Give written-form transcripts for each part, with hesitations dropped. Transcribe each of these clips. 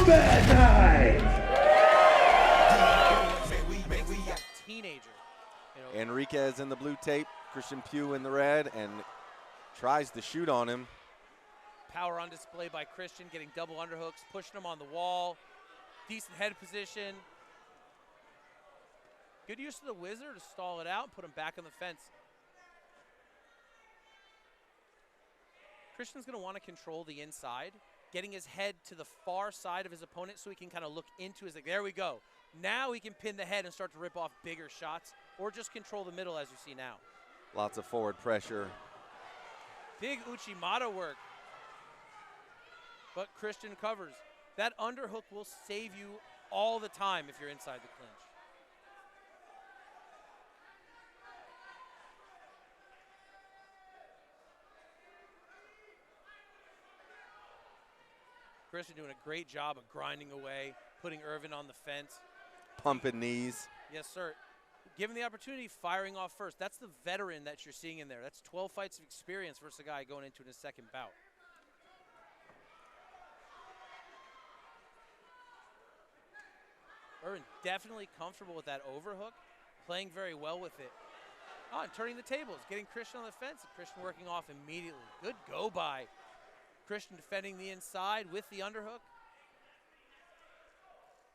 overtime. Teenager. You know, Enriquez in the blue tape, Christian Pugh in the red, and tries to shoot on him. Power on display by Christian, getting double underhooks, pushing him on the wall. Decent head position. Good use of the whizzer to stall it out and put him back on the fence. Christian's going to want to control the inside, getting his head to the far side of his opponent so he can kind of look into his, like, there we go. Now he can pin the head and start to rip off bigger shots, or just control the middle as you see now. Lots of forward pressure. Big Uchimata work. But Christian covers. That underhook will save you all the time if you're inside the clinch. Christian doing a great job of grinding away, putting Irvin on the fence. Pumping knees. Yes, sir. Given the opportunity, firing off first. That's the veteran that you're seeing in there. That's 12 fights of experience versus a guy going into his second bout. Irvin definitely comfortable with that overhook, playing very well with it. Oh, and turning the tables, getting Christian on the fence, and Christian working off immediately. Good go by. Christian defending the inside with the underhook.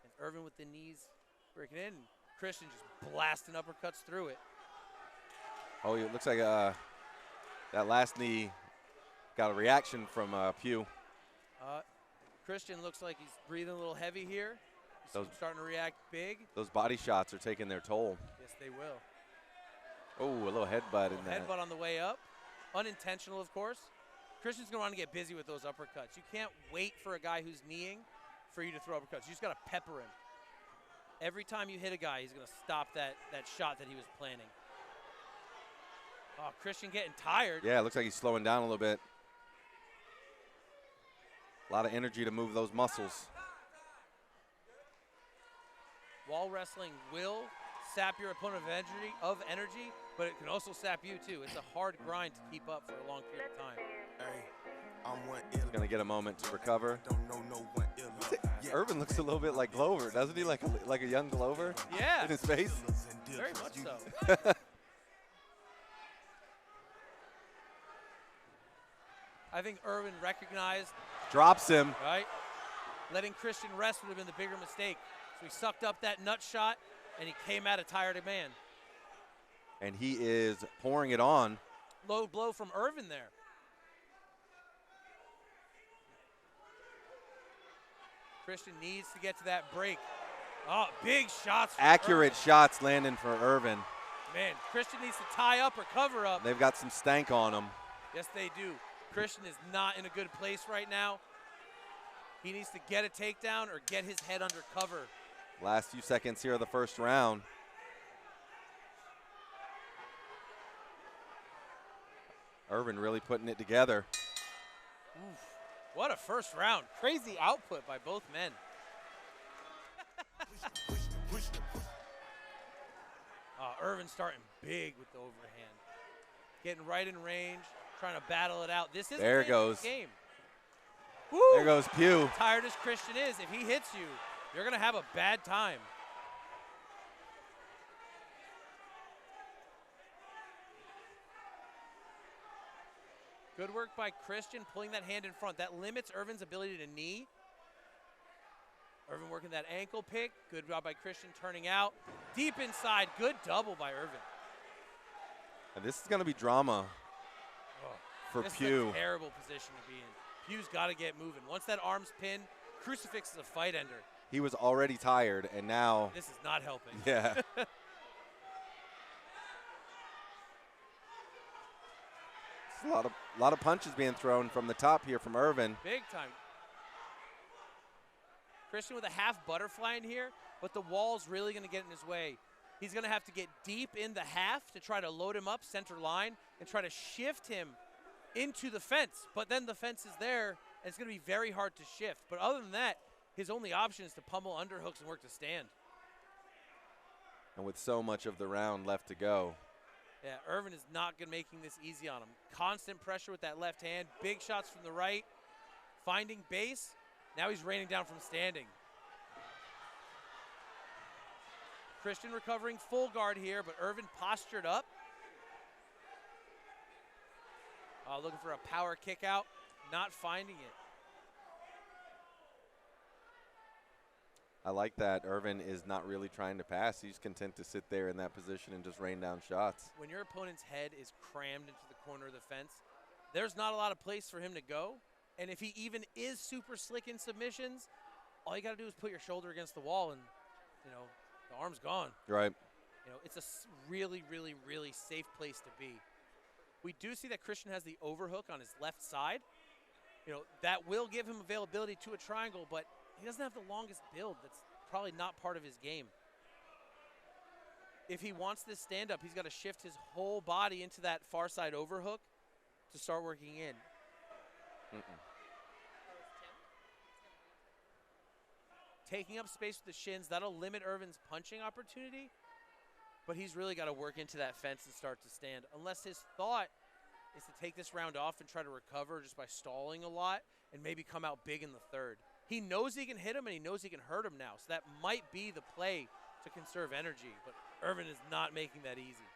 And Irvin with the knees breaking in. Christian just blasting uppercuts through it. Oh, it looks like that last knee got a reaction from Pugh. Christian looks like he's breathing a little heavy here. He's starting to react big. Those body shots are taking their toll. Yes, they will. Oh, a little headbutt in that. Headbutt on the way up. Unintentional, of course. Christian's going to want to get busy with those uppercuts. You can't wait for a guy who's kneeing for you to throw uppercuts. You just got to pepper him. Every time you hit a guy, he's going to stop that shot that he was planning. Oh, Christian getting tired. Yeah, it looks like he's slowing down a little bit. A lot of energy to move those muscles. Wall wrestling will sap your opponent of energy, but it can also sap you too. It's a hard grind to keep up for a long period of time. He's going to get a moment to recover. Irvin looks a little bit like Glover, doesn't he? Like a young Glover? Yeah. In his face? Very much so. I think Irvin recognized. Drops him. Right? Letting Christian rest would have been the bigger mistake. So he sucked up that nut shot, and he came at a tired man. And he is pouring it on. Low blow from Irvin there. Christian needs to get to that break. Oh, big shots. Accurate Irvin. shots landing for Irvin. Man, Christian needs to tie up or cover up. They've got some stank on him. Yes, they do. Christian is not in a good place right now. He needs to get a takedown or get his head under cover. Last few seconds here of the first round. Irvin really putting it together. Oof. What a first round. Crazy output by both men. Irvin starting big with the overhand. Getting right in range, trying to battle it out. This is there it goes. Game. Woo. There goes Pugh. Tired as Christian is, if he hits you, you're going to have a bad time. Good work by Christian, pulling that hand in front. That limits Irvin's ability to knee. Irvin working that ankle pick. Good job by Christian turning out. Deep inside, good double by Irvin. And this is going to be drama for this Pugh. Is a terrible position to be in. Pugh's got to get moving. Once that arm's pinned, crucifix is a fight ender. He was already tired, and now. This is not helping. Yeah. A lot of punches being thrown from the top here from Irvin. Big time. Christian with a half butterfly in here, but the wall's really going to get in his way. He's going to have to get deep in the half to try to load him up center line and try to shift him into the fence. But then the fence is there, and it's going to be very hard to shift. But other than that, his only option is to pummel underhooks and work to stand. And with so much of the round left to go. Yeah, Irvin is not going to making this easy on him. Constant pressure with that left hand. Big shots from the right. Finding base. Now he's raining down from standing. Christian recovering full guard here, but Irvin postured up. Looking for a power kick out, not finding it. I like that Irvin is not really trying to pass. He's content to sit there in that position and just rain down shots. When your opponent's head is crammed into the corner of the fence, there's not a lot of place for him to go. And if he even is super slick in submissions, all you got to do is put your shoulder against the wall and, you know, the arm's gone. Right. You know, it's a really, really, really safe place to be. We do see that Christian has the overhook on his left side. You know, that will give him availability to a triangle, but he doesn't have the longest build. That's probably not part of his game. If he wants this stand-up, he's got to shift his whole body into that far side overhook to start working in. Taking up space with the shins, that'll limit Irvin's punching opportunity, but he's really got to work into that fence and start to stand, unless his thought is to take this round off and try to recover just by stalling a lot and maybe come out big in the third. He knows he can hit him and he knows he can hurt him now, so that might be the play to conserve energy, but Irvin is not making that easy.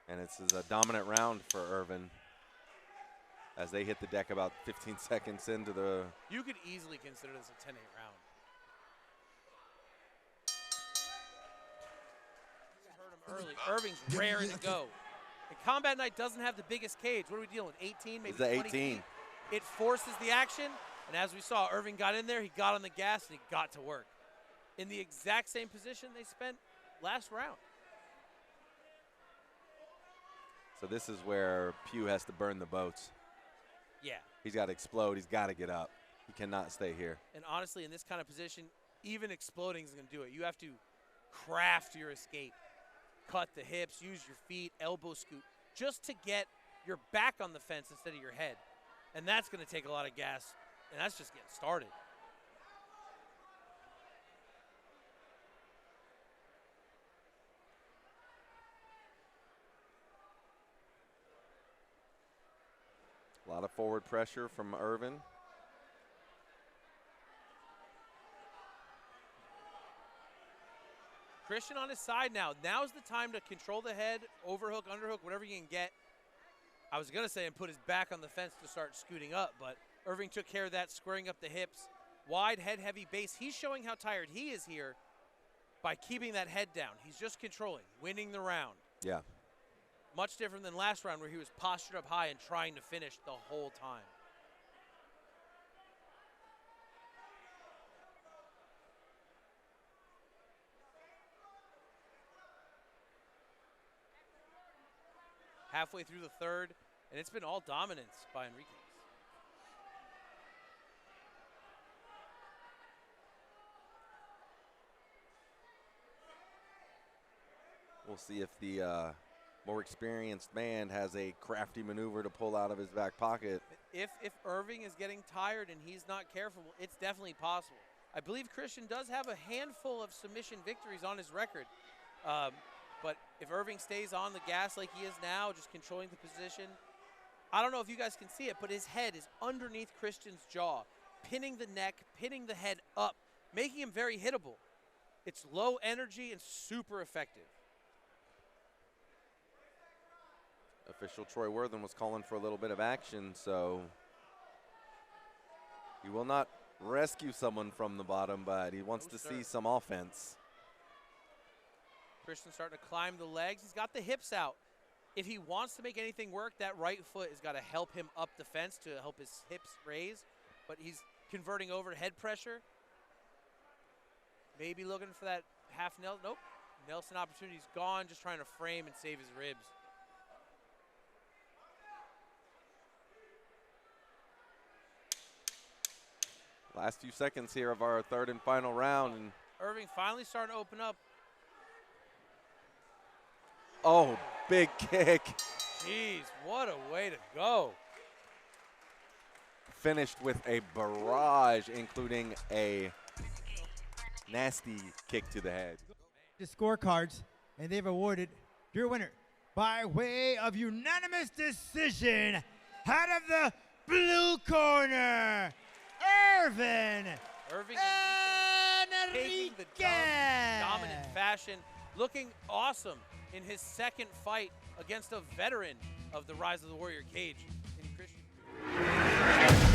And it's a dominant round for Irvin as they hit the deck about 15 seconds into the... You could easily consider this a 10-8 round. Hurt him early. Irving's raring to go. And Combat Night doesn't have the biggest cage. What are we dealing with, 18, maybe 20 18. feet? It forces the action, and as we saw, Irving got in there, he got on the gas, and he got to work. In the exact same position they spent last round. So this is where Pugh has to burn the boats. Yeah. He's got to explode. He's got to get up. He cannot stay here. And honestly, in this kind of position, even exploding is going to do it. You have to craft your escape. Cut the hips, use your feet, elbow scoot, just to get your back on the fence instead of your head. And that's going to take a lot of gas, and that's just getting started. A lot of forward pressure from Irvin. Christian on his side now. Now's the time to control the head, overhook, underhook, whatever you can get. I was going to say and put his back on the fence to start scooting up, but Irving took care of that, squaring up the hips. Wide head, heavy base. He's showing how tired he is here by keeping that head down. He's just controlling, winning the round. Yeah. Much different than last round where he was postured up high and trying to finish the whole time. Halfway through the third, and it's been all dominance by Enriquez. We'll see if the more experienced man has a crafty maneuver to pull out of his back pocket. If Irving is getting tired and he's not careful, it's definitely possible. I believe Christian does have a handful of submission victories on his record. But if Irving stays on the gas like he is now, just controlling the position, I don't know if you guys can see it, but his head is underneath Christian's jaw, pinning the neck, pinning the head up, making him very hittable. It's low energy and super effective. Official Troy Worthen was calling for a little bit of action, so he will not rescue someone from the bottom, but he wants to see some offense. Christian starting to climb the legs. He's got the hips out. If he wants to make anything work, that right foot has got to help him up the fence to help his hips raise. But he's converting over to head pressure. Maybe looking for that half Nelson. Nope. Nelson opportunity's gone, just trying to frame and save his ribs. Last few seconds here of our third and final round. And Irving finally starting to open up. oh, big kick. Jeez, what a way to go. Finished with a barrage, including a nasty kick to the head. The scorecards, and they've awarded your winner by way of unanimous decision out of the blue corner, Irvin taking the dub in dominant fashion, looking awesome in his second fight against a veteran of the Rise of the Warrior cage in Christian.